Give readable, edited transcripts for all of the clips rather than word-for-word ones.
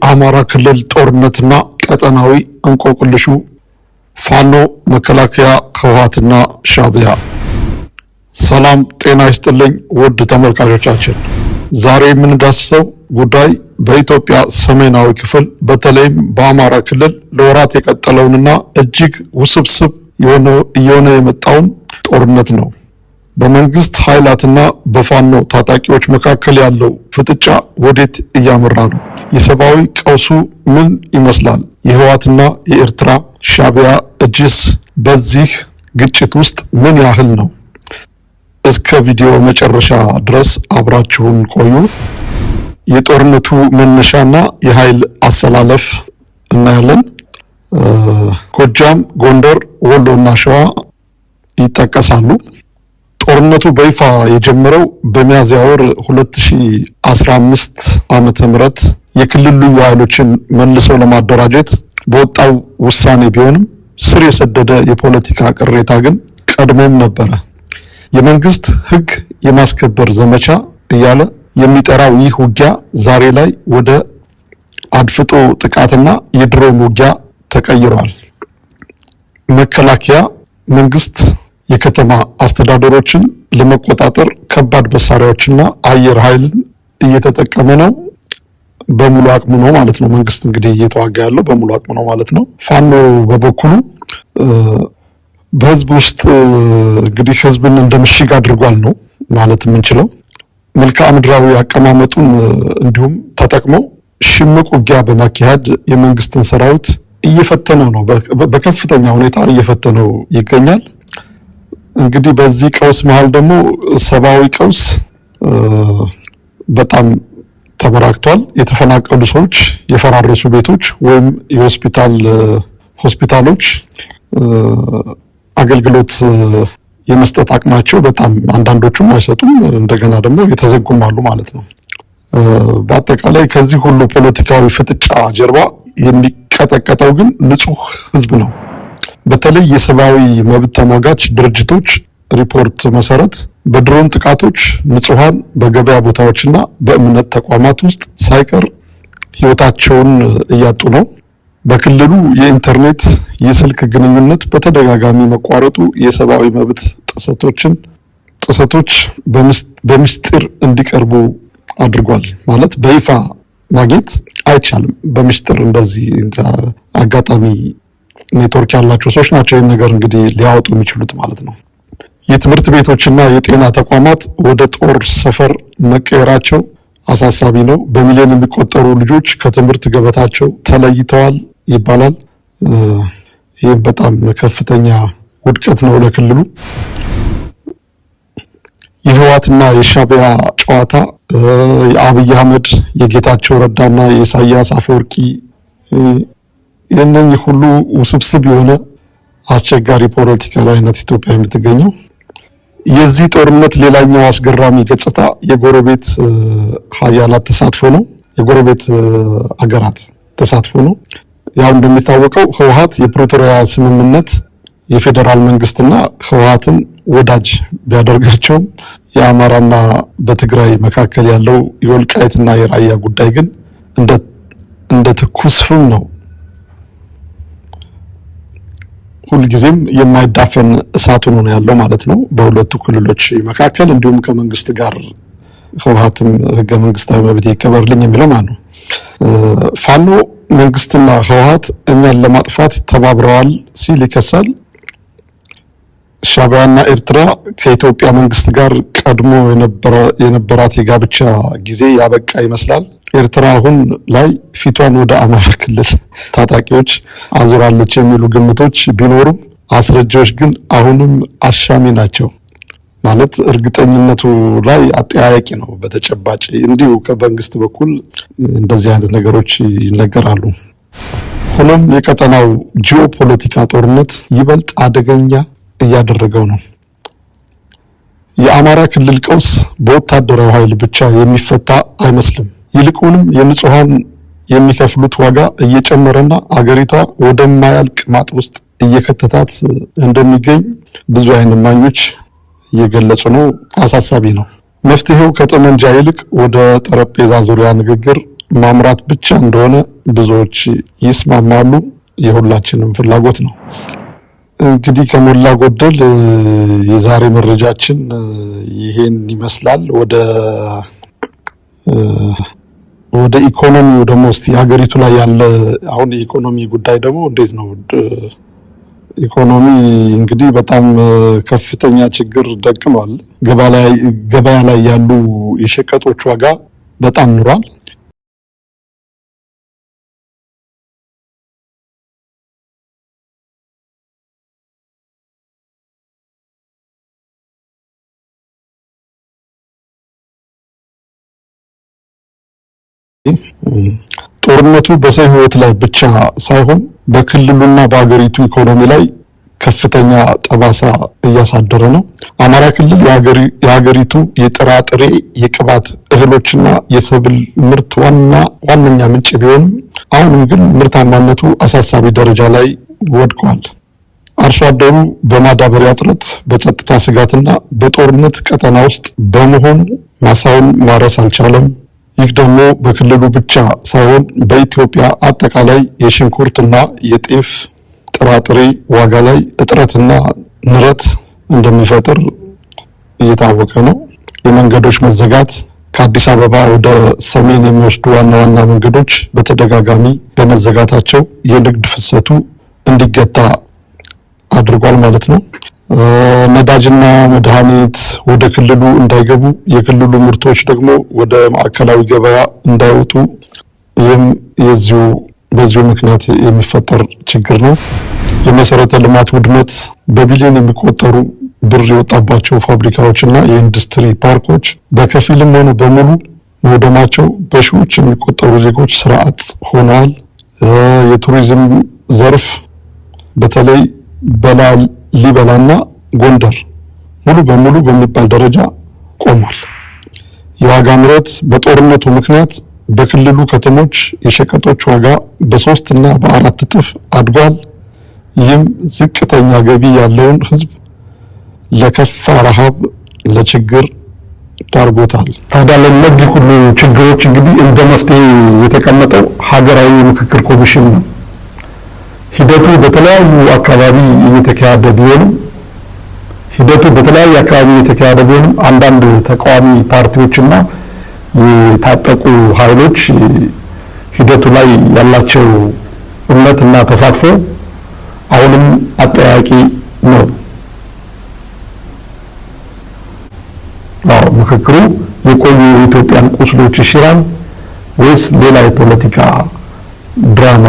የአማራ ክልል ጦርነትና ቀጠናዊ እንቆቅልሹ ፋኖ፣ መከላከያ፣ ህወሓትና ሻዕቢያ። ሰላም ጤና ይስጥልኝ ውድ ተመልካቾቻችን፣ ዛሬ የምንዳስሰው ጉዳይ በኢትዮጵያ ሰሜናዊ ክፍል በተለይም በአማራ ክልል ለወራት የቀጠለውንና እጅግ ውስብስብ እየሆነ የመጣውን ጦርነት ነው። በመንግስት ኃይላትና በፋኖ ታጣቂዎች መካከል ያለው ፍጥጫ ወዴት እያመራ ነው? የሰብአዊ ቀውሱ ምን ይመስላል? የህወሓትና የኤርትራ ሻዕቢያ እጅስ በዚህ ግጭት ውስጥ ምን ያህል ነው? እስከ ቪዲዮ መጨረሻ ድረስ አብራችሁን ቆዩ። የጦርነቱ መነሻና የኃይል አሰላለፍ እናያለን። ጎጃም፣ ጎንደር፣ ወሎና ሸዋ ይጠቀሳሉ። ጦርነቱ በይፋ የጀመረው በሚያዝያ ወር 2015 ዓመተ ምህረት የክልሉ ኃይሎችን መልሰው ለማደራጀት በወጣው ውሳኔ ቢሆንም ስር የሰደደ የፖለቲካ ቅሬታ ግን ቀድሞም ነበረ። የመንግስት ህግ የማስከበር ዘመቻ እያለ የሚጠራው ይህ ውጊያ ዛሬ ላይ ወደ አድፍጦ ጥቃትና የድሮን ውጊያ ተቀይሯል። መከላከያ መንግስት የከተማ አስተዳደሮችን ለመቆጣጠር ከባድ መሳሪያዎችና አየር ኃይልን እየተጠቀመ ነው። በሙሉ አቅሙ ነው ማለት ነው። መንግስት እንግዲህ እየተዋጋ ያለው በሙሉ አቅሙ ነው ማለት ነው። ፋኖ በበኩሉ በህዝብ ውስጥ እንግዲህ ህዝብን እንደ ምሽግ አድርጓል ነው ማለት የምንችለው። መልክዓ ምድራዊ አቀማመጡን እንዲሁም ተጠቅመው ሽምቅ ውጊያ በማካሄድ የመንግስትን ሰራዊት እየፈተነው ነው። በከፍተኛ ሁኔታ እየፈተነው ይገኛል። እንግዲህ በዚህ ቀውስ መሃል ደግሞ ሰብአዊ ቀውስ በጣም ተበራክቷል። የተፈናቀሉ ሰዎች፣ የፈራረሱ ቤቶች ወይም ሆስፒታሎች አገልግሎት የመስጠት አቅማቸው በጣም አንዳንዶቹም አይሰጡም፣ እንደገና ደግሞ የተዘጉም አሉ ማለት ነው። በአጠቃላይ ከዚህ ሁሉ ፖለቲካዊ ፍጥጫ ጀርባ የሚቀጠቀጠው ግን ንጹህ ህዝብ ነው። በተለይ የሰብአዊ መብት ተሟጋች ድርጅቶች ሪፖርት መሰረት በድሮን ጥቃቶች ንጹሃን በገበያ ቦታዎችና በእምነት ተቋማት ውስጥ ሳይቀር ህይወታቸውን እያጡ ነው። በክልሉ የኢንተርኔት የስልክ ግንኙነት በተደጋጋሚ መቋረጡ የሰብአዊ መብት ጥሰቶች በምስጢር እንዲቀርቡ አድርጓል። ማለት በይፋ ማግኘት አይቻልም። በምስጢር እንደዚህ አጋጣሚ ኔትወርክ ያላቸው ሰዎች ናቸው ይህን ነገር እንግዲህ ሊያወጡ የሚችሉት ማለት ነው። የትምህርት ቤቶችና የጤና ተቋማት ወደ ጦር ሰፈር መቀየራቸው አሳሳቢ ነው። በሚሊዮን የሚቆጠሩ ልጆች ከትምህርት ገበታቸው ተለይተዋል ይባላል። ይህም በጣም ከፍተኛ ውድቀት ነው ለክልሉ። የህወሓትና የሻዕቢያ ጨዋታ፣ የአብይ አህመድ፣ የጌታቸው ረዳና የኢሳያስ አፈወርቂ የእነኚህ ሁሉ ውስብስብ የሆነ አስቸጋሪ ፖለቲካ ላይ ናት ኢትዮጵያ የምትገኘው። የዚህ ጦርነት ሌላኛው አስገራሚ ገጽታ የጎረቤት ሀያላት ተሳትፎ ነው። የጎረቤት አገራት ተሳትፎ ነው። ያው እንደሚታወቀው ህወሓት የፕሪቶሪያ ስምምነት የፌዴራል መንግስትና ህወሓትን ወዳጅ ቢያደርጋቸውም የአማራና በትግራይ መካከል ያለው የወልቃይትና የራያ ጉዳይ ግን እንደ ትኩስ ፍም ነው። ሁልጊዜም የማይዳፈን እሳት ሆኖ ነው ያለው ማለት ነው በሁለቱ ክልሎች መካከል። እንዲሁም ከመንግስት ጋር ህወሓትም ህገ መንግስታዊ መብት ይከበርልኝ የሚለው ማለት ነው። ፋኖ መንግስትና ህወሓት እኛን ለማጥፋት ተባብረዋል ሲል ይከሳል። ሻዕቢያና ኤርትራ ከኢትዮጵያ መንግስት ጋር ቀድሞ የነበራት የጋብቻ ጊዜ ያበቃ ይመስላል። ኤርትራ አሁን ላይ ፊቷን ወደ አማራ ክልል ታጣቂዎች አዙራለች የሚሉ ግምቶች ቢኖሩም አስረጃዎች ግን አሁንም አሻሚ ናቸው። ማለት እርግጠኝነቱ ላይ አጠያያቂ ነው። በተጨባጭ እንዲሁ ከመንግስት በኩል እንደዚህ አይነት ነገሮች ይነገራሉ። ሆኖም የቀጠናው ጂኦፖለቲካ ጦርነት ይበልጥ አደገኛ እያደረገው ነው። የአማራ ክልል ቀውስ በወታደራዊ ኃይል ብቻ የሚፈታ አይመስልም። ይልቁንም የንጹሃን የሚከፍሉት ዋጋ እየጨመረና አገሪቷ ወደማያልቅ ማጥ ውስጥ እየከተታት እንደሚገኝ ብዙ አይን እማኞች እየገለጹ ነው። አሳሳቢ ነው። መፍትሄው ከጠመንጃ ይልቅ ወደ ጠረጴዛ ዙሪያ ንግግር ማምራት ብቻ እንደሆነ ብዙዎች ይስማማሉ። የሁላችንም ፍላጎት ነው። እንግዲህ ከሞላ ጎደል የዛሬ መረጃችን ይሄን ይመስላል። ወደ ኢኮኖሚው ደግሞ እስቲ ሀገሪቱ ላይ ያለ አሁን የኢኮኖሚ ጉዳይ ደግሞ እንዴት ነው? ኢኮኖሚ እንግዲህ በጣም ከፍተኛ ችግር ደቅኗል። ገበያ ላይ ያሉ የሸቀጦች ዋጋ በጣም ኑሯል። ጦርነቱ በሰው ሕይወት ላይ ብቻ ሳይሆን በክልሉና በሀገሪቱ ኢኮኖሚ ላይ ከፍተኛ ጠባሳ እያሳደረ ነው። አማራ ክልል የሀገሪቱ የጥራጥሬ የቅባት እህሎችና የሰብል ምርት ዋነኛ ምንጭ ቢሆንም አሁንም ግን ምርታማነቱ አሳሳቢ ደረጃ ላይ ወድቋል። አርሶ አደሩ በማዳበሪያ እጥረት፣ በጸጥታ ስጋትና በጦርነት ቀጠና ውስጥ በመሆኑ ማሳውን ማረስ አልቻለም። ይህ ደግሞ በክልሉ ብቻ ሳይሆን በኢትዮጵያ አጠቃላይ የሽንኩርትና የጤፍ ጥራጥሬ ዋጋ ላይ እጥረትና ንረት እንደሚፈጥር እየታወቀ ነው። የመንገዶች መዘጋት ከአዲስ አበባ ወደ ሰሜን የሚወስዱ ዋና ዋና መንገዶች በተደጋጋሚ በመዘጋታቸው የንግድ ፍሰቱ እንዲገታ አድርጓል ማለት ነው። ነዳጅና መድኃኒት ወደ ክልሉ እንዳይገቡ፣ የክልሉ ምርቶች ደግሞ ወደ ማዕከላዊ ገበያ እንዳይወጡ፣ ይህም በዚሁ ምክንያት የሚፈጠር ችግር ነው። የመሰረተ ልማት ውድመት፣ በቢሊዮን የሚቆጠሩ ብር የወጣባቸው ፋብሪካዎችና የኢንዱስትሪ ፓርኮች በከፊልም ሆኑ በሙሉ መውደማቸው በሺዎች የሚቆጠሩ ዜጎች ስራ አጥ ሆነዋል። የቱሪዝም ዘርፍ በተለይ ላሊበላና ጎንደር ሙሉ በሙሉ በሚባል ደረጃ ቆሟል። የዋጋ ንረት በጦርነቱ ምክንያት በክልሉ ከተሞች የሸቀጦች ዋጋ በ3 እና በ4 እጥፍ አድጓል። ይህም ዝቅተኛ ገቢ ያለውን ሕዝብ ለከፋ ረሃብ፣ ለችግር ዳርጎታል። ታዲያ ለእነዚህ ሁሉ ችግሮች እንግዲህ እንደ መፍትሄ የተቀመጠው ሀገራዊ ምክክር ኮሚሽን ነው። ሂደቱ በተለያዩ አካባቢ እየተካሄደ ቢሆንም አንዳንድ ተቃዋሚ ፓርቲዎችና የታጠቁ ኃይሎች ሂደቱ ላይ ያላቸው እምነትና ተሳትፎ አሁንም አጠያቂ ነው። ምክክሩ የቆዩ የኢትዮጵያን ቁስሎች ይሽራል ወይስ ሌላ የፖለቲካ ድራማ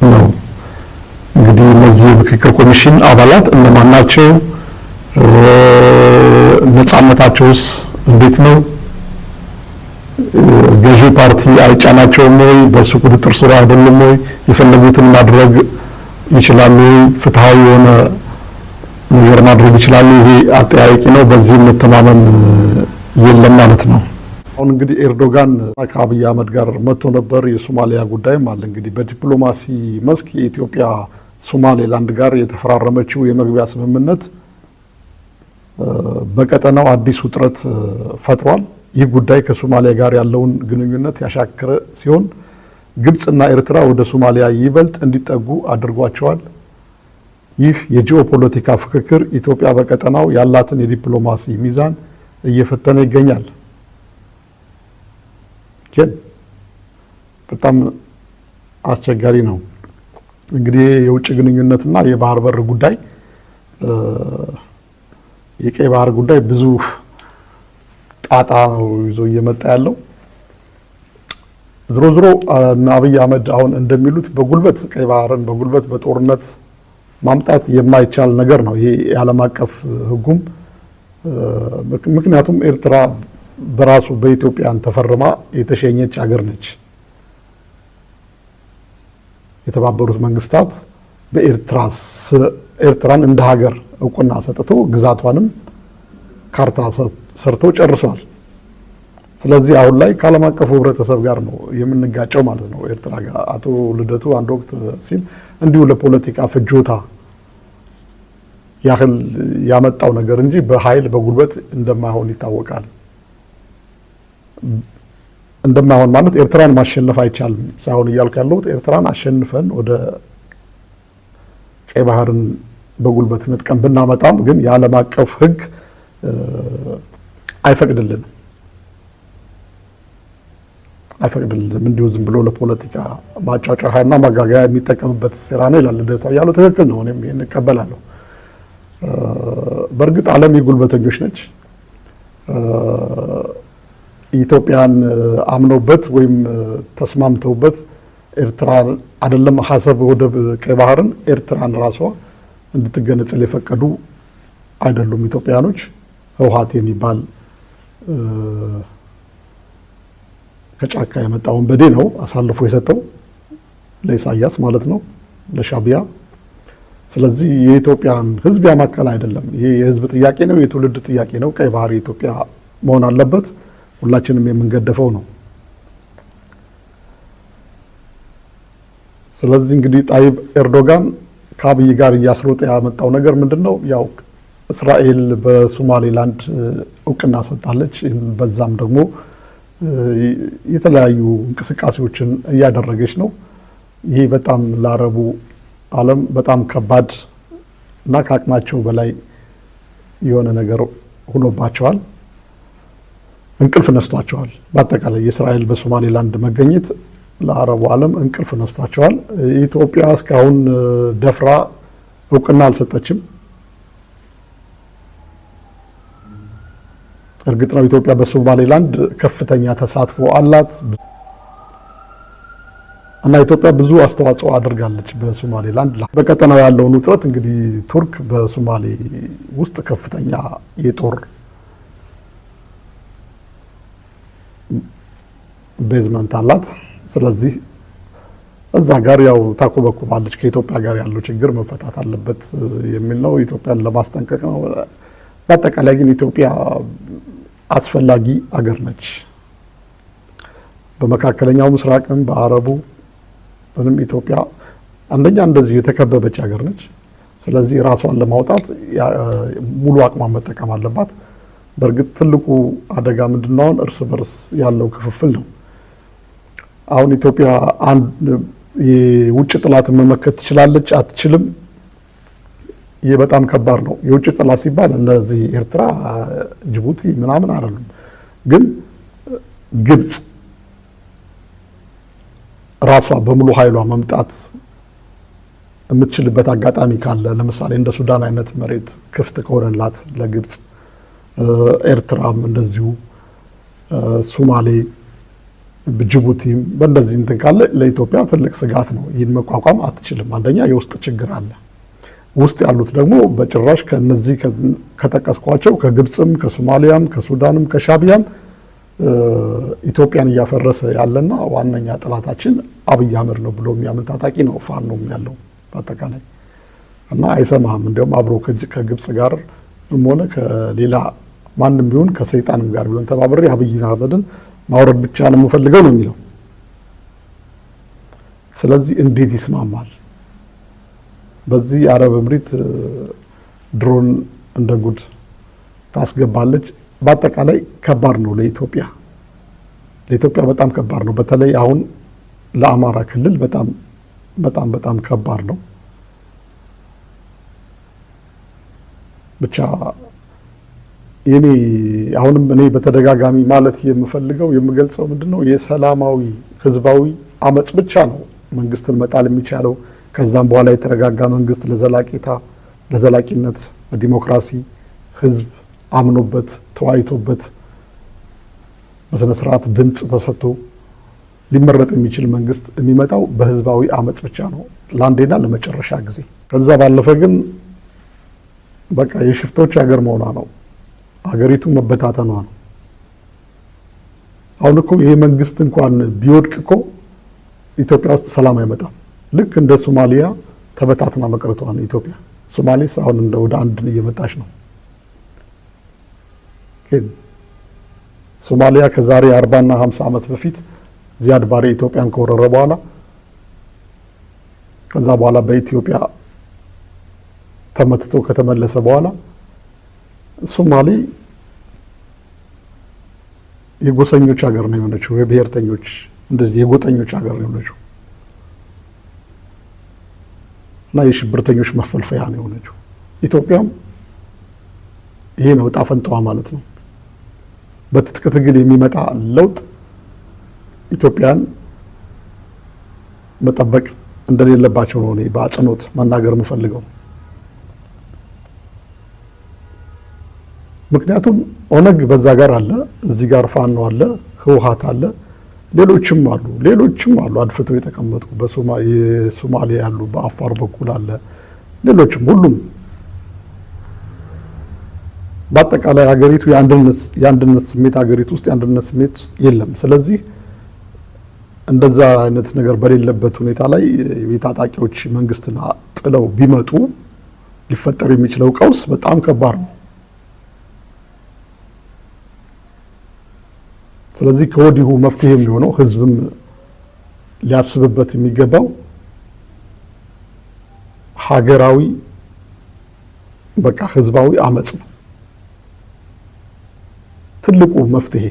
ነው? እንግዲህ እነዚህ የምክክር ኮሚሽን አባላት እነማን ናቸው? ነፃነታቸውስ እንዴት ነው? ገዢ ፓርቲ አይጫናቸውም ወይ? በሱ ቁጥጥር ስር አይደለም ወይ? የፈለጉትን ማድረግ ይችላሉ? ፍትሃዊ የሆነ ነገር ማድረግ ይችላሉ? ይሄ አጠያቂ ነው። በዚህ መተማመን የለም ማለት ነው። አሁን እንግዲህ ኤርዶጋን ከአብይ አህመድ ጋር መጥቶ ነበር። የሶማሊያ ጉዳይም አለ። እንግዲህ በዲፕሎማሲ መስክ የኢትዮጵያ ሶማሌላንድ ጋር የተፈራረመችው የመግቢያ ስምምነት በቀጠናው አዲስ ውጥረት ፈጥሯል። ይህ ጉዳይ ከሶማሊያ ጋር ያለውን ግንኙነት ያሻከረ ሲሆን ግብፅና ኤርትራ ወደ ሶማሊያ ይበልጥ እንዲጠጉ አድርጓቸዋል። ይህ የጂኦፖለቲካ ፍክክር ኢትዮጵያ በቀጠናው ያላትን የዲፕሎማሲ ሚዛን እየፈተነ ይገኛል። ግን በጣም አስቸጋሪ ነው። እንግዲህ የውጭ ግንኙነትና የባህር በር ጉዳይ፣ የቀይ ባህር ጉዳይ ብዙ ጣጣ ነው ይዞ እየመጣ ያለው። ዝሮ አብይ አህመድ አሁን እንደሚሉት በጉልበት ቀይ ባህርን በጉልበት በጦርነት ማምጣት የማይቻል ነገር ነው። ይሄ የዓለም አቀፍ ሕጉም ምክንያቱም ኤርትራ በራሱ በኢትዮጵያን ተፈርማ የተሸኘች ሀገር ነች። የተባበሩት መንግስታት ኤርትራን እንደ ሀገር እውቅና ሰጥቶ ግዛቷንም ካርታ ሰርተው ጨርሷል። ስለዚህ አሁን ላይ ከዓለም አቀፉ ህብረተሰብ ጋር ነው የምንጋጨው ማለት ነው። ኤርትራ ጋር አቶ ልደቱ አንድ ወቅት ሲል እንዲሁ ለፖለቲካ ፍጆታ ያህል ያመጣው ነገር እንጂ በኃይል በጉልበት እንደማይሆን ይታወቃል። እንደማይሆን ማለት ኤርትራን ማሸነፍ አይቻልም ሳይሆን እያልኩ ያለሁት ኤርትራን አሸንፈን ወደ ቀይ ባህርን በጉልበት ነጥቀን ብናመጣም ግን የዓለም አቀፍ ሕግ አይፈቅድልንም። እንዲሁ ዝም ብሎ ለፖለቲካ ማጫጫሃና ማጋጋያ የሚጠቀምበት ሴራ ነው ይላል ልደቱ አያሌው። ትክክል ነው፣ እኔም ይሄን እቀበላለሁ። በእርግጥ ዓለም የጉልበተኞች ነች። ኢትዮጵያን አምነውበት ወይም ተስማምተውበት ኤርትራ አይደለም ሀሰብ ወደብ ቀይ ባህርን ኤርትራን ራሷ እንድትገነጸል የፈቀዱ አይደሉም ኢትዮጵያኖች። ህወሓት የሚባል ከጫካ የመጣ ወንበዴ ነው አሳልፎ የሰጠው ለኢሳያስ ማለት ነው፣ ለሻቢያ። ስለዚህ የኢትዮጵያን ህዝብ ያማከለ አይደለም። ይሄ የህዝብ ጥያቄ ነው፣ የትውልድ ጥያቄ ነው። ቀይ ባህር የኢትዮጵያ መሆን አለበት። ሁላችንም የምንገደፈው ነው። ስለዚህ እንግዲህ ጣይብ ኤርዶጋን ከአብይ ጋር እያስሮጠ ያመጣው ነገር ምንድነው? ያው እስራኤል በሶማሌላንድ እውቅና ሰጣለች። በዛም ደግሞ የተለያዩ እንቅስቃሴዎችን እያደረገች ነው። ይሄ በጣም ለአረቡ ዓለም በጣም ከባድ እና ከአቅማቸው በላይ የሆነ ነገር ሆኖባቸዋል። እንቅልፍ ነስቷቸዋል። በአጠቃላይ የእስራኤል በሶማሌላንድ መገኘት ለአረቡ ዓለም እንቅልፍ ነስቷቸዋል። ኢትዮጵያ እስካሁን ደፍራ እውቅና አልሰጠችም። እርግጥ ነው ኢትዮጵያ በሶማሌላንድ ከፍተኛ ተሳትፎ አላት እና ኢትዮጵያ ብዙ አስተዋጽኦ አድርጋለች በሶማሌላንድ። በቀጠናው ያለውን ውጥረት እንግዲህ ቱርክ በሶማሌ ውስጥ ከፍተኛ የጦር ቤዝመንት አላት። ስለዚህ እዛ ጋር ያው ታኮበኩባለች። ከኢትዮጵያ ጋር ያለው ችግር መፈታት አለበት የሚል ነው። ኢትዮጵያን ለማስጠንቀቅ ነው። በአጠቃላይ ግን ኢትዮጵያ አስፈላጊ አገር ነች። በመካከለኛው ምስራቅም በአረቡ ምንም ኢትዮጵያ አንደኛ እንደዚህ የተከበበች ሀገር ነች። ስለዚህ ራሷን ለማውጣት ሙሉ አቅሟን መጠቀም አለባት። በእርግጥ ትልቁ አደጋ ምንድነው? እርስ በርስ ያለው ክፍፍል ነው። አሁን ኢትዮጵያ የውጭ ጥላትን መመከት ትችላለች አትችልም? ይህ በጣም ከባድ ነው። የውጭ ጥላት ሲባል እነዚህ ኤርትራ፣ ጅቡቲ ምናምን አይደሉም። ግን ግብጽ ራሷ በሙሉ ኃይሏ መምጣት የምትችልበት አጋጣሚ ካለ፣ ለምሳሌ እንደ ሱዳን አይነት መሬት ክፍት ከሆነላት ለግብጽ፣ ኤርትራም እንደዚሁ፣ ሶማሌ፣ ጅቡቲም በእንደዚህ እንትን ካለ ለኢትዮጵያ ትልቅ ስጋት ነው። ይህን መቋቋም አትችልም። አንደኛ የውስጥ ችግር አለ። ውስጥ ያሉት ደግሞ በጭራሽ ከነዚህ ከጠቀስኳቸው ከግብጽም፣ ከሶማሊያም፣ ከሱዳንም፣ ከሻቢያም ኢትዮጵያን እያፈረሰ ያለና ዋነኛ ጥላታችን አብይ አህመድ ነው ብሎ የሚያምን ታጣቂ ነው ፋኖም ያለው በአጠቃላይ እና አይሰማህም። እንዲያውም አብሮ ከግብጽ ጋር ሆነ ከሌላ ማንም ቢሆን ከሰይጣንም ጋር ቢሆን ተባብሬ አብይ አህመድን ማውረድ ብቻ ነው የምፈልገው ነው የሚለው። ስለዚህ እንዴት ይስማማል? በዚህ አረብ እምሪት ድሮን እንደ ጉድ ታስገባለች። በአጠቃላይ ከባድ ነው ለኢትዮጵያ በጣም ከባድ ነው። በተለይ አሁን ለአማራ ክልል በጣም በጣም በጣም ከባድ ነው። ብቻ አሁንም እኔ በተደጋጋሚ ማለት የምገልጸው ምንድነው የሰላማዊ ህዝባዊ አመጽ ብቻ ነው መንግስትን መጣል የሚቻለው። ከዛም በኋላ የተረጋጋ መንግስት ለዘላቂነት በዲሞክራሲ ህዝብ አምኖበት ተዋይቶበት በስነ ስርዓት ድምጽ ተሰጥቶ ሊመረጥ የሚችል መንግስት የሚመጣው በህዝባዊ አመጽ ብቻ ነው ለአንዴና ለመጨረሻ ጊዜ። ከዛ ባለፈ ግን በቃ የሽፍቶች ሀገር መሆኗ ነው፣ ሀገሪቱ መበታተኗ ነው። አሁን እኮ ይሄ መንግስት እንኳን ቢወድቅ እኮ ኢትዮጵያ ውስጥ ሰላም አይመጣም። ልክ እንደ ሶማሊያ ተበታትና መቅረቷ ነው ኢትዮጵያ። ሶማሌስ አሁን ወደ አንድ እየመጣች ነው። ሶማሊያ ከዛሬ 40 እና 50 ዓመት በፊት ዚያድ ባሬ ኢትዮጵያን ከወረረ በኋላ ከዛ በኋላ በኢትዮጵያ ተመትቶ ከተመለሰ በኋላ ሶማሌ የጎሰኞች ሀገር ነው የሆነችው። የብሔርተኞች እንደዚህ የጎጠኞች ሀገር ነው የሆነችው እና የሽብርተኞች መፈልፈያ ነው የሆነችው። ኢትዮጵያም ይሄ ነው ዕጣ ፈንታዋ ማለት ነው። በትጥቅ ትግል የሚመጣ ለውጥ ኢትዮጵያን መጠበቅ እንደሌለባቸው ነው እኔ በአጽንኦት መናገር የምፈልገው። ምክንያቱም ኦነግ በዛ ጋር አለ፣ እዚህ ጋር ፋኖ አለ፣ ህወሓት አለ፣ ሌሎችም አሉ አድፍተው የተቀመጡ በሶማሌ ያሉ፣ በአፋር በኩል አለ፣ ሌሎችም ሁሉም በአጠቃላይ ሀገሪቱ የአንድነት ስሜት ሀገሪቱ ውስጥ የአንድነት ስሜት ውስጥ የለም። ስለዚህ እንደዛ አይነት ነገር በሌለበት ሁኔታ ላይ የታጣቂዎች መንግስትን ጥለው ቢመጡ ሊፈጠር የሚችለው ቀውስ በጣም ከባድ ነው። ስለዚህ ከወዲሁ መፍትሄ የሚሆነው ህዝብም ሊያስብበት የሚገባው ሀገራዊ በቃ ህዝባዊ አመጽ ነው። ትልቁ መፍትሄ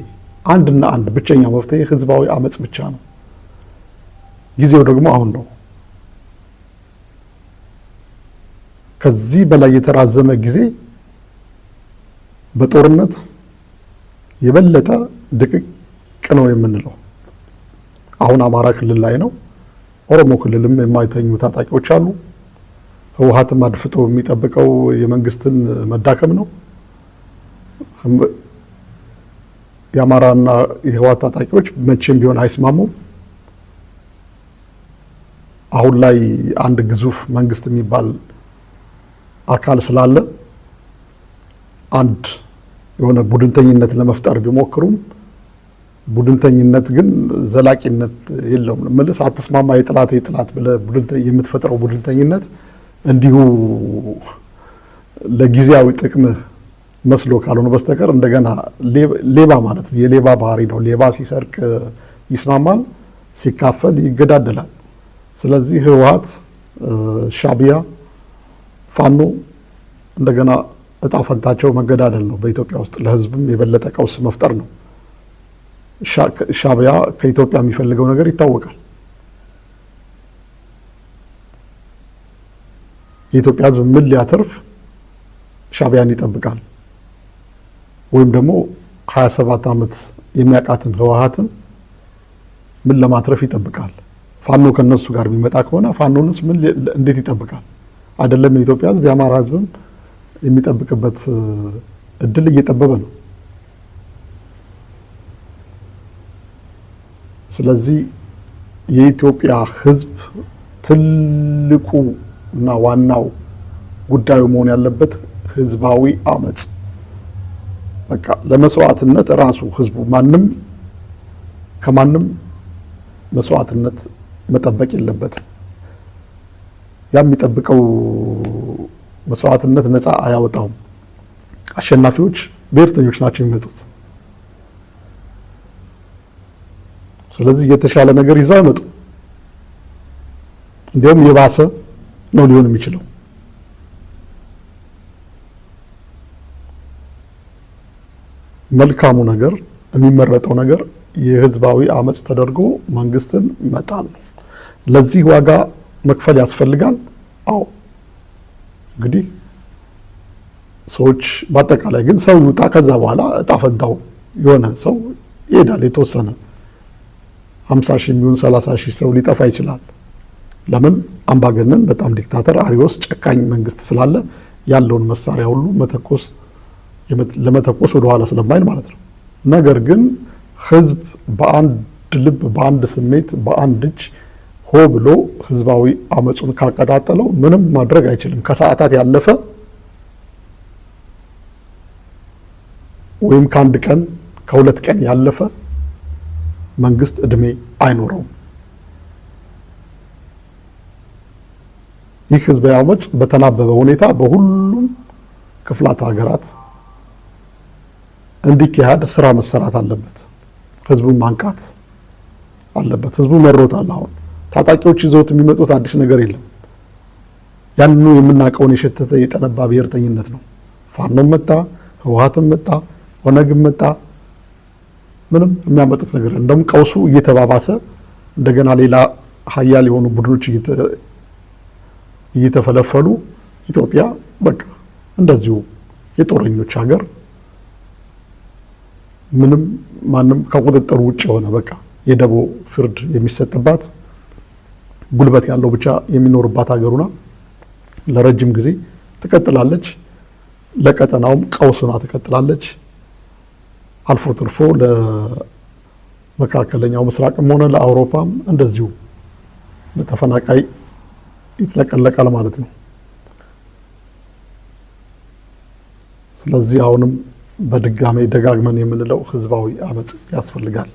አንድና አንድ ብቸኛው መፍትሄ ህዝባዊ አመጽ ብቻ ነው። ጊዜው ደግሞ አሁን ነው። ከዚህ በላይ የተራዘመ ጊዜ በጦርነት የበለጠ ድቅቅ ነው የምንለው አሁን አማራ ክልል ላይ ነው። ኦሮሞ ክልልም የማይተኙ ታጣቂዎች አሉ። ህወሓትም አድፍጦ የሚጠብቀው የመንግስትን መዳከም ነው። የአማራና የህወሓት ታጣቂዎች መቼም ቢሆን አይስማሙም። አሁን ላይ አንድ ግዙፍ መንግስት የሚባል አካል ስላለ አንድ የሆነ ቡድንተኝነት ለመፍጠር ቢሞክሩም ቡድንተኝነት ግን ዘላቂነት የለውም። መልስ አትስማማ የጥላት ብለህ የምትፈጥረው ቡድንተኝነት እንዲሁ ለጊዜያዊ ጥቅም መስሎ ካልሆነ በስተቀር እንደገና ሌባ ማለት ነው። የሌባ ባህሪ ነው። ሌባ ሲሰርቅ ይስማማል፣ ሲካፈል ይገዳደላል። ስለዚህ ህወሓት፣ ሻዕቢያ፣ ፋኖ እንደገና እጣ ፈንታቸው መገዳደል ነው። በኢትዮጵያ ውስጥ ለህዝብም የበለጠ ቀውስ መፍጠር ነው። ሻዕቢያ ከኢትዮጵያ የሚፈልገው ነገር ይታወቃል። የኢትዮጵያ ህዝብ ምን ሊያተርፍ ሻዕቢያን ይጠብቃል? ወይም ደግሞ 27 ዓመት የሚያውቃትን ህወሓትን ምን ለማትረፍ ይጠብቃል? ፋኖ ከነሱ ጋር የሚመጣ ከሆነ ፋኖንስ እንዴት ይጠብቃል? አይደለም የኢትዮጵያ ህዝብ የአማራ ህዝብም የሚጠብቅበት እድል እየጠበበ ነው። ስለዚህ የኢትዮጵያ ህዝብ ትልቁ እና ዋናው ጉዳዩ መሆን ያለበት ህዝባዊ አመጽ። በቃ ለመስዋዕትነት ራሱ ህዝቡ ከማንም መስዋዕትነት መጠበቅ የለበትም። ያ የሚጠብቀው መስዋዕትነት ነፃ አያወጣውም። አሸናፊዎች ብሔርተኞች ናቸው የሚመጡት። ስለዚህ የተሻለ ነገር ይዘው አይመጡ። እንዲያውም የባሰ ነው ሊሆን የሚችለው። መልካሙ ነገር የሚመረጠው ነገር የህዝባዊ አመጽ ተደርጎ መንግስትን መጣል ነው። ለዚህ ዋጋ መክፈል ያስፈልጋል። አዎ እንግዲህ ሰዎች በአጠቃላይ ግን ሰው ይውጣ፣ ከዛ በኋላ እጣ ፈንታው የሆነ ሰው ይሄዳል። የተወሰነ 50 ሺህ የሚሆን 30 ሺህ ሰው ሊጠፋ ይችላል። ለምን? አምባገነን በጣም ዲክታተር አሪዎስ ጨካኝ መንግስት ስላለ ያለውን መሳሪያ ሁሉ ለመተኮስ ወደኋላ ስለማይል ማለት ነው። ነገር ግን ህዝብ በአንድ ልብ፣ በአንድ ስሜት፣ በአንድ እጅ ሆ ብሎ ህዝባዊ አመጹን ካቀጣጠለው ምንም ማድረግ አይችልም። ከሰዓታት ያለፈ ወይም ከአንድ ቀን ከሁለት ቀን ያለፈ መንግስት እድሜ አይኖረውም። ይህ ህዝባዊ አመጽ በተናበበ ሁኔታ በሁሉም ክፍላት ሀገራት እንዲካሄድ ስራ መሰራት አለበት። ህዝቡን ማንቃት አለበት። ህዝቡ መሮታል። አሁን ታጣቂዎች ይዘውት የሚመጡት አዲስ ነገር የለም። ያንኑ የምናውቀውን የሸተተ የጠነባ ብሔርተኝነት ነው። ፋኖም መጣ፣ ህወሓትም መጣ፣ ኦነግም መጣ፣ ምንም የሚያመጡት ነገር እንደውም ቀውሱ እየተባባሰ እንደገና ሌላ ሀያል የሆኑ ቡድኖች እየተፈለፈሉ ኢትዮጵያ በቃ እንደዚሁ የጦረኞች ሀገር ምንም ማንም ከቁጥጥር ውጭ የሆነ በቃ የደቦ ፍርድ የሚሰጥባት ጉልበት ያለው ብቻ የሚኖርባት ሀገሩና ለረጅም ጊዜ ትቀጥላለች። ለቀጠናውም ቀውሱና ትቀጥላለች። አልፎ ተርፎ ለመካከለኛው ምስራቅም ሆነ ለአውሮፓም እንደዚሁ በተፈናቃይ ይጥለቀለቃል ማለት ነው። ስለዚህ አሁንም በድጋሜ ደጋግመን የምንለው ህዝባዊ አመጽ ያስፈልጋል።